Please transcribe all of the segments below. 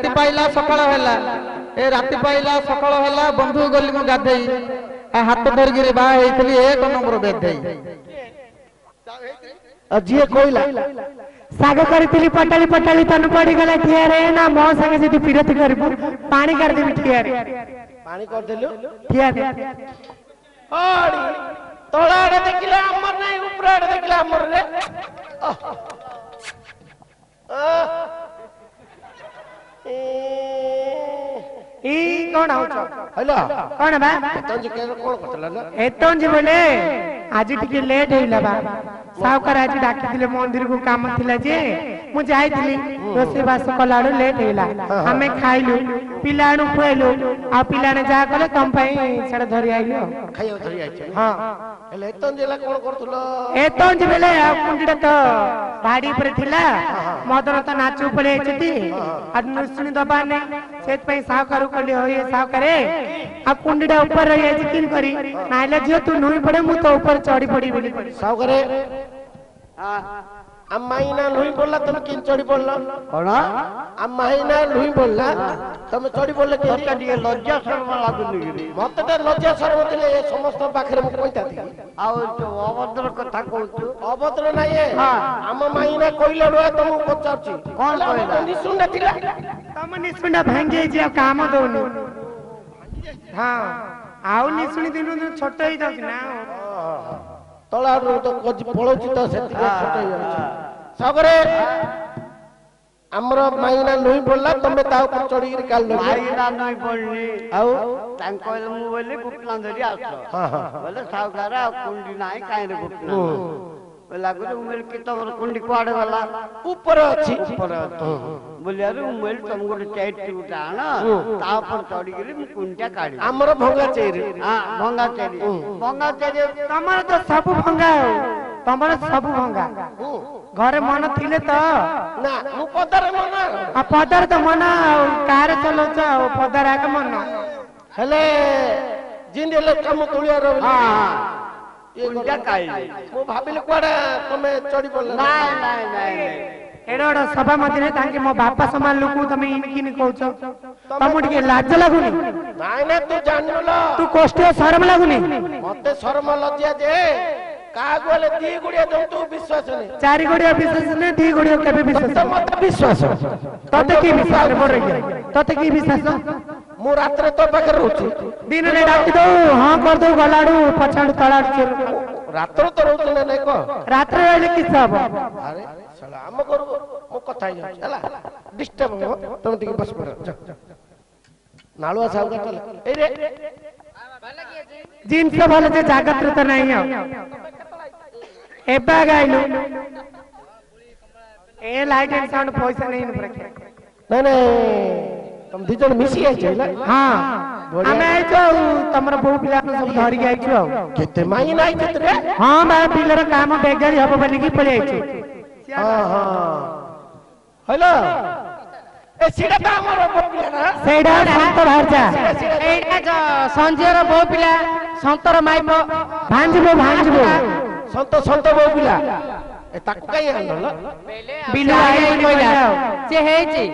राति पाइला सकाळ होला ए राति पाइला सकाळ होला बंधु गली मु गाधेई हाथ धरगिरी बा हेतली एक नंबर बेधेई अजिए कोइला साग करथिली पटाली पटाली तन पड़ी गला ठिया रे ना मो संगे जदी फिरत करबू पानी कर देबी ठिया रे पानी कर देलु ठिया रे ओडी तोलाडे देखिला अमर नाही उपराडे देखिला अमर रे ई कोन आउछ हेलो कोन बा तंज के कोन करतला ना एतन जे बोले आज टिके लेट होइला बा सावकार आज डाकिथिले मंदिर को काम थिला जे मु जाइथिली रोसे बास कलाडो लेट होइला हमें खाइलु पिलाणु खुएलु आ पिलाने जा कले तम पई सेड धरि आइलो खाइयो धरि आइछ हां हेले तंज जेला कोन करतलो एतन जे बोले आ कुंडीडा तो भाडी पर थिला मदन तो नाचू पळे आइछती आ नुसुनी दबा ने सेत पई सावकार कले होय सावकारे आ कुंडीडा ऊपर रही आइछ किन करी नाइला जियो तू नई पड़े मु तो ऊपर चढ़ी पड़ी बोली सावकारे अम्माईना लुई बोलला तुम किन चढ़ी बोलला कोन अम्माईना लुई बोलला तुम चढ़ी बोलले के मत दिए लज्जा शर्म लागुनी गिरी मत त लज्जा शर्म दिले ए समस्त पाखरे मु कोइता थी आ तो अभद्र कथा कहू अभद्र नाही ए हम माईना कइले रो तुम पचाउची कोन कहला निसुंडा थिला तम निसुंडा भांगे जे काम दोनी हां आउ निसुनी दिनु छोट ही दस ना तळारू तो पळोची तो सेति छोट ही अछि सागरे हमरो माईना लुई बोलला तमे ता ऊपर चढ़ी गिर काल माईना नहीं बोलनी आउ तांक कहले मु बोले गुटला धरि आछो हां हां बोले सावकारा कुंडी नाही काई रे गुटला बोला गुरु उमेल के तोर कुंडी कुआडे गला ऊपर अछि ऊपर बोले अरे उमेल तुम गोटे चैट उठा ना ता पर चढ़ी गिर मु कुंडा काडी हमरो भंगा चेरी हां भंगा चेरी तमर तो सब भंगा तमर सब भंगा घरे मन थिले तो ना मु पदर मन आ पदर तो मन कार चलो छ पदर आके मन हेले जिंदेले काम तुलिया रो हां कुंडा काई मु भाबिले कोडा तमे चढ़ी बोल नाही नाही नाही एडोडो सभा मध्यरे तांके मो बापा समान लोकु तमे इनकिन कहउछ तमु टिके लाज लागुनी नाही ना तू जानलो तू कष्ट शरम लागुनी मते शरम लज्जा जे का गोले दी गुडिया जम तू विश्वास नै चारि गुडिया विश्वास नै दी गुडिया केबे विश्वास मते विश्वास तते की विश्वास मोर रे तते की विश्वास मु रात्रे तो बकर रहउची दिन ने डाकी दो हां कर दो गलाडू पछाड़ तळाड चेर रात्र तो रहउची नै को रात्रे आइले कि सब अरे साला हम करू मु कथा ही हला डिस्टर्ब हो तुम टिके बस पर नालुआ साहब का ए रे जिन सब भले जे जागत तो नहीं हो एबा गाइलु ए लाइट एंड साउंड पैसा नहीं न रखे नहीं तुम दी जन मिसी आइ छै हां हमें आई जो तमर बहु पिला सब धरि गई छु केते माई नाही केते हां बा पिलर काम बेगारी हबो बनी की पळे आई छु हां हां हेलो ए सीडा त हमर बहु पिला ना सेडा संत भारजा एटा जो संजयर बहु पिला संतर माइपो भांजबो संत बहु पिला ए ताकू काई आनल बिलु आई कोइला से हे छी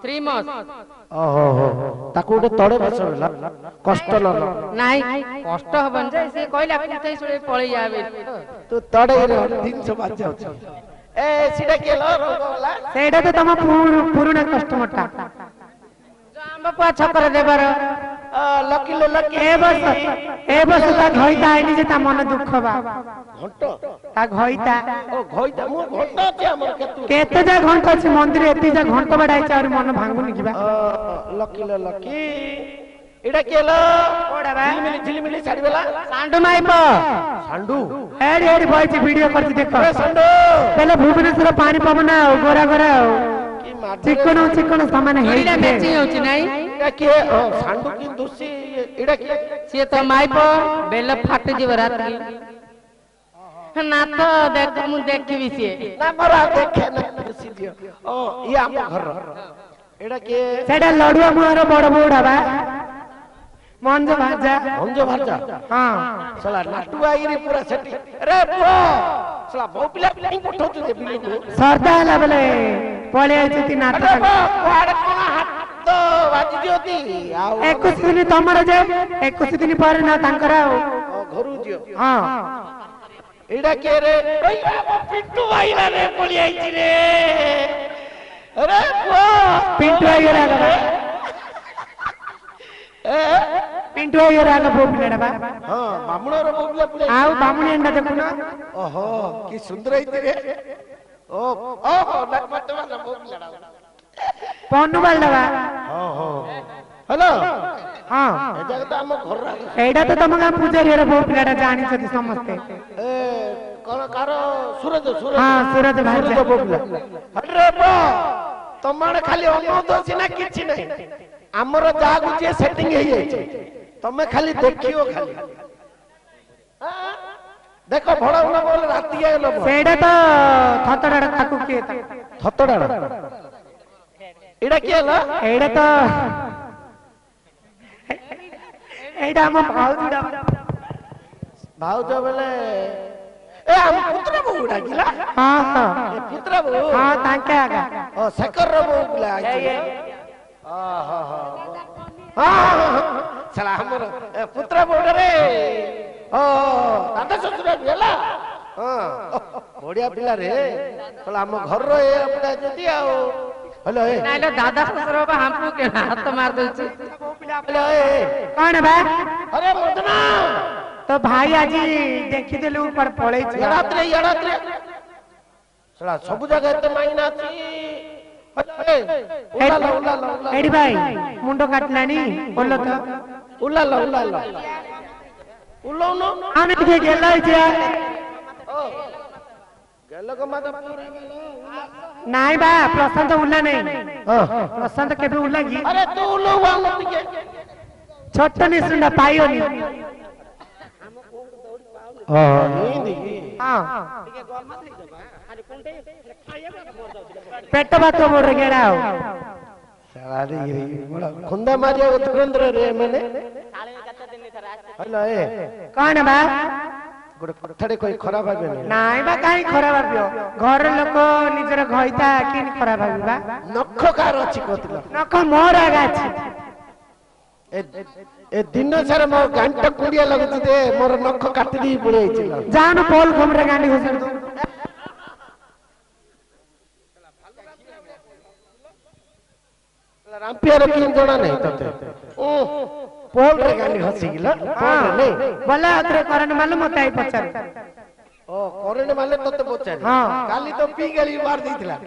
3 months ओहो हो ताकू उडे तड़े बसला कष्ट न नाही कष्ट हबन जे से कोइला कुतै सुळे पळी आबे तू तड़े रे 300 बाज जाउ ए सीडा केलो रोगला सेडा तो तम पुरुना कस्टमर ता जो आंबा पा छकर देबार लकी ए बस ता घइता आइनी जे ता मन दुख बा घंटो ता घइता ओ घइता मु घंटो छै हमर केते जा घंटा छै मंदिर एते जा घंटा बडाई छ और मन भांगुनी किबा लकी एडा केलो कोडा बा झिलमिली साडी बेला सांडू माइपो सांडू एडी एडी भाई जी वीडियो करती देखो ए सांडू पहले भुवनेश्वर पानी पवना गोरा गोरा चिकन सामान एडा बेची होछि नाही एडा के सांडू की दोषी एडा के से तो माइपो बेल फाट जीव राती ना तो देख मु देखबी से ना मरा देखे ना दोषी दियो ओ ये हम घर एडा के सेडा लडुआ मुहर बड़ बड़ बा मंजो भाजा हां साला नाटू आइरी पूरा सेटी रे पुओ साला बहु पिला पठौ छु दे बिल्लू को सरदा हला बेले पळे आइछती नाटक कोआडे कोना 21 दिन तमर जे 21 दिन पर ना तांकर घरू जियो हां एडा के रे पिंटू भाई रे पड़ी आइची रे अरे पिंटू भाई रे पिंटू भाई रे बोबलेडा बा हां बामुण रे बोबले पड़े आउ बामुणी अंडा देखुना ओहो की सुंदर आइची रे ओहो मत वाला बोबलेडा पन्नु बालडा बा ओहो हेलो हां ए जगह तो हम घर एडा तो तम गां पूजारी रे बोबलेडा जानि छथि समस्ते ए कोन कार सूरज हां सूरज भाई बोबले अरे बा तमाने खाली अनुदोषी ना किछि नहीं हमर जागु जे सेटिंग हे जाय तमे खाली देखियो खाली देखो भड़ा न बोल राती आलो सेडा तो थतडा ताकू के थतडा एडा के हला एडा तो एडा हम भाउजुडा भाउज बेले ए हम पुत्र बहुडा गिला हां हां ए पुत्र बहु हां तांके आगा ओ शकर रो बहु गिला हां चला हमर पुत्र बहुडा रे ओ दादा ससुर गेला हां बढ़िया पिला रे चला हम घर रो ए अपना जदी आओ हेलो ए नाइलो दादा ससुर बा हमको के हाथ मार दउची हेलो ए कौन बा अरे मदना तो भाई आज देखि देलु पर पळै छ यड़ात्रे चला सब जगह एते माइना छी उला एडी भाई मुंडो काटलानी बोलो तो उला उलो नो आने के गेलै छ गेलो को माता पूरा नाइ बा प्रशांत उल्ला नहीं प्रशांत केबे उल्ला की अरे तू उलो वा मत के छोटो नि सुंडा पाइयो नि हां पेट बात मोर गेडाओ साला रे खुंदा मारिया तुरंद्र रे मैंने हेलो ए कौन बा गोटे कथाडे कोई खराब भाबे नाइ बा काई खराब भाबियो घर लोक निजर घइता किन खराब भाबिबा नख कार अछि कोतला नख मोर आगा छी ए दिन सारा मो गांटा कुंडिया लगति दे मोर नख काटि दी पड़े आइछला जान पोल घुमरे गांडी घुसर दो रामपियर की जणा नहीं तते पोल रे गांडी हसी गिला पोल रे नहीं बोला अतरे करन मालूम मत आई पचार ओ कोरेने माले तते पचारी हां काली तो पी गली मार दीथिला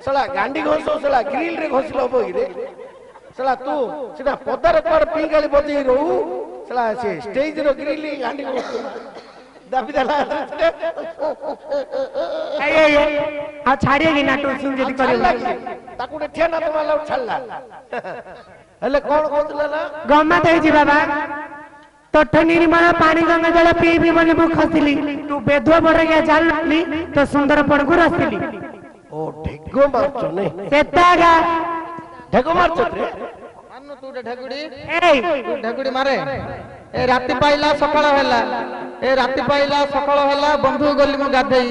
सला गांडी घोसो सला ग्रिल रे घोसलो बोई रे सला तू सीधा पदर पर पी गली बजई रहू सला से स्टेज रो ग्रिल गांडी घोसो दाबी दला ए आ छाड़िए कि नाटो सुन जदी करे ताकू ठेना तो माला छल्ला हेले कोन कोतला ना गम्मा देई जी बाबा तोठ निर्मल पानी गंगा जल पीबी बोली मु खसिली तू बेधुआ बड़ गया जानली तो सुंदर पड़गु रसिली ओ ढेगो मारचो नहीं सेतागा ढेगो मारचो रे मानु तू ढेगुडी ए ढेगुडी मारे ए राती पाइला सकाळ होला ए राती पाइला सकाळ होला बंधु गली मु गाधई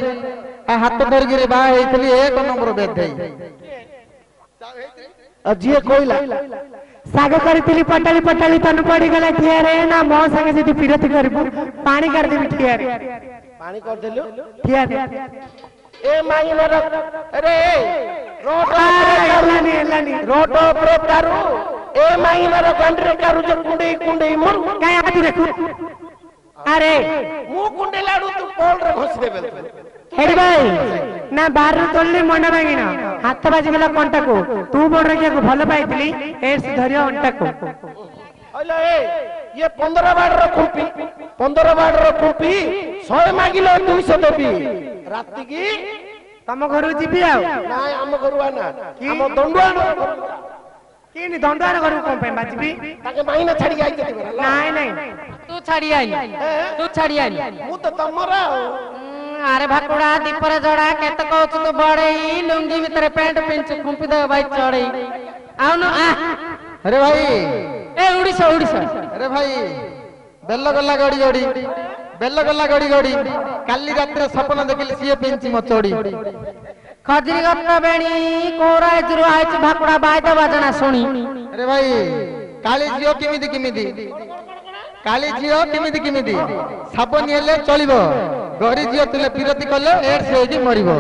आ हाथ धरगिरे बा हेतली एक नंबर बेधई अजिए कोइला साग करतिली पटाली पटाली तनु पड़ी गला ठिया रे ना मो संगे जदी फिरती करबू पानी कर देबी ठिया रे पानी कर देलु ठिया रे ए माई नर अरे एलानी रोटो प्रोतारू ए माई नर कंट्रे कारू जो कुंडे कुंडे मर काय आती देखू अरे मु कुंडे लाडू तू पोल रे घोस देबे हेडी भाई ना बाहर तोलले मंडा भांगिना हाथ बाजी गला कंटा को तू बोल रे को भलो पाइतली एस धरियो अंटा को अले ए ये 15 बाड़ रो कुपी 15 बाड़ रो कुपी 100 मागिलो 200 देबी राती की तम घरु जीबी आ ना हम घरु आना हम दंडुआनो किनी दंडुआनो घरु कोन पे बाजीबी ताके माइना छाड़ी आइ जति बरा नाही नाही तू छाड़ी आई मु तो तमरा अरे भाकुड़ा दीपर जोड़ा केत कहू तू बड़ई लुंगी भीतर पैंट पिंच खुंपी दे भाई चढ़ई आउनु आ अरे भाई ए उड़ीसा अरे भाई बेल्ल गल्ला गड़ी गड़ी बेल्ल गल्ला गड़ी गड़ी काली रात्रे सपन देखिली सीए पिंची मचोड़ी खजरी गप्पा बेणी कोरा जुरु आइछ भाकुड़ा बायदा बाजना सुनी अरे भाई काली झियो किमिदी किमिदी काली झियो किमिदी किमिदी साबनी हेले चलिबो गरी झियो तुले पिरती कले एड्स होई मरिबो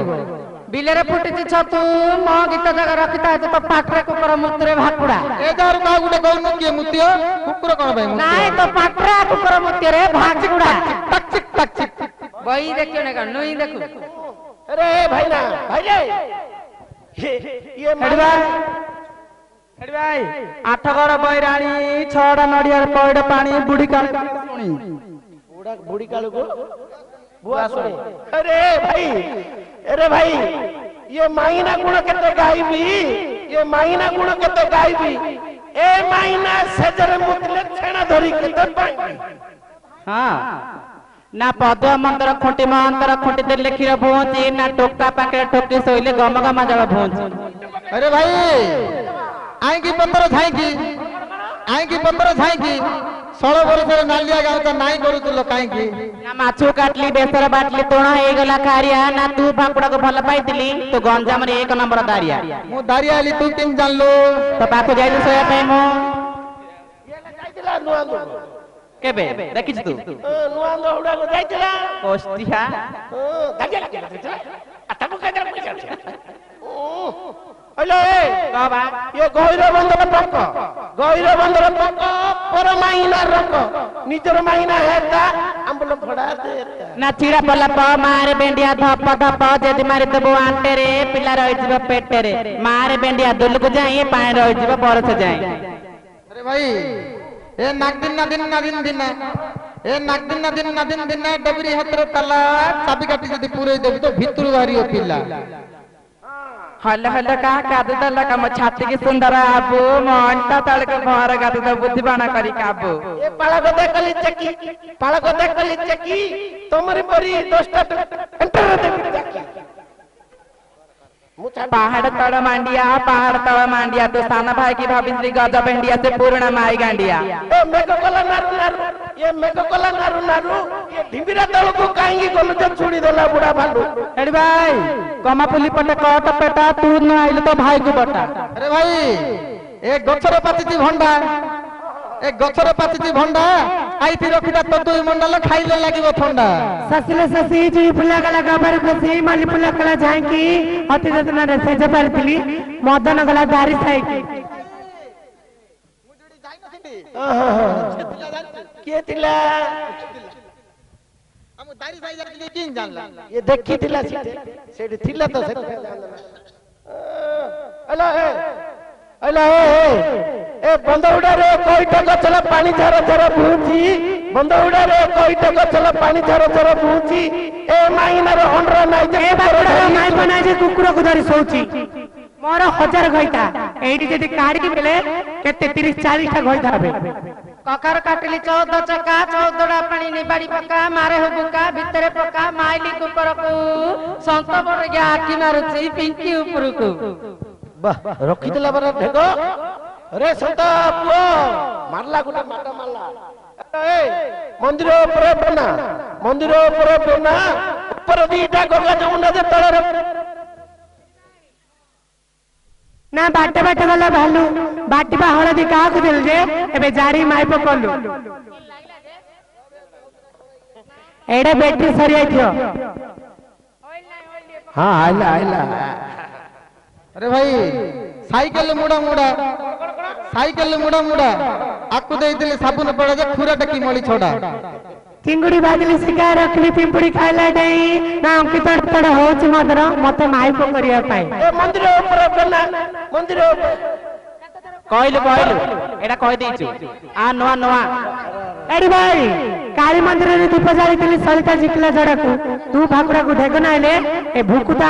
बिलेरे फुटिची छतु मो गीत जगह रखिता है तो पाटरे कुकुर मुतरे भाकुड़ा ए दारू का गुटे कहनु के मुतियो कुकुर कोन भाई मुतियो नाही तो पाटरा कुकुर मुतरे भाकुड़ा टक चिक टक चिक बई देखियो ने नुई देखु अरे भाई ना भाई रे ये हेड भाई आठगड़ बैराणी छड़ा नड़ियार पइड पानी बुढ़ी काल सुनी बुढ़ी कालू को बुआ सुनी अरे भाई ये माइना गुण केते गाइबी ये माइना गुण केते गाइबी ए माइना सेजर मुतले छेना धरी केते पाई हां ना पदुआ मंत्र खुंटी मंत्र खुंटी दे लेखिर भोंची ना टोका पाके टोकी सोइले गम गम जग भोंची अरे भाई आई की पत्तर झाई की 16 वर्ष नालिया गाँव का नाई करू तुलो काई की ना माछु काटली बेसर बाटली तोणा हे गला कारिया ना तू भाकुड़ा को भल पाइतिली तो गंजाम रे एक नंबर दारिया मु दारिया आली तू किन जानलो तो पाको जाइलु सोया पे मो ये जाइतिला नुआंदो केबे देखिछ तू नुआंदो उडा को जाइतिला कोस्तिया दागिया जाइतिला अतको कादर पइसा हेलो बाबा ये गहिरो बंदर पक्क पर माइना रक निजर माइना हेता आंबल फड़ा देता ना चिड़ा पला प मारे बेंडिया धप धप जदि मारे देबो आंटे रे पिला रहि जिवो पेटे रे मारे बेंडिया दुल को जाई पाए रहि जिवो बरस जाई अरे भाई ए नागदिन ए नागदिन दिन डबरी हतर तला चाबी काटी जदि पूरे देबी तो भितरु बाहरियो पिला हल्ला हल्ला का कादु दला का छाती की सुंदर आबू मंटा तळ के भर गादु द बुद्धि बाणा करी काबू ए पाळा को देखली चकी तमरी परी 10टा एंटर देखी चकी पहाड़ तळ मांडिया तो साना भाई की भाभी गज बेंडिया से पूर्ण माई गांडिया ए मेको कला नारू ये ढिबिरा तळ को काईगी गलो जब छुड़ी देला बुढ़ा भालू हेड भाई कमापुली पटे कट पेटा तू न आइल तो भाई को बटा अरे भाई ए गछर पाचिची भंडा आईती रखिता तो तू मंडल खाइले लागिवो ठंडा ससले ससी जी फुला गला गबर खुशी माली फुला कला झांकी अति जतना रे से जबरतिली मदन गला दारी साई की के तिला हम दारी साई जाके किन जानला ये देखी तिला सेठी थिला तो से हेलो ए बंदौडा रे कोइटा गछला पानी झर झर बुची बंदौडा रे कोइटा गछला पानी झर झर बुची ए माइना रे हंडरा नाइ जे ए बाकड़ा माई बनाई जे कुकुर को धरी सोची मोर 1000 गइता एडी जदी काडी के बेले केते 30 40 टा गइता हबे ककर काटली 14 चका 14 पानी निबाड़ी पका मारे हुबुका भितरे पका माइली कुकर को संत बड़ गया आखि मारुची पिंकी ऊपर को वाह रखी देला बरा ढेगो अरे संता पुओ मारला गुटा माटा मारला ए मंदिर ऊपर बना ऊपर दीटा गंगा जमुना दे तळे ना बाटे बाटे गला भालू बाटी बा हळदी का को दिल जे एबे जारी माई पकलु एडा बैटरी सरी आइथियो हां आइला अरे भाई साइकिल मुड़ा आकु देइतिले साबुन पड़ा जे खुरा टकी मळी छोड़ा चिंगुड़ी बाजली शिकार रखली पिंपुड़ी खाइला डई ना अंकित तड़ होच मदर मते माई को करिया पाई ए मंदिर ऊपर बना मंदिर कहलु एडा कह देइछु आ नोआ एडी भाई काली मंदिर रे दीप जाली तली सरिता जिकला जड़ाकू तू भाकुड़ा को ढेगना आइले ए भूकुता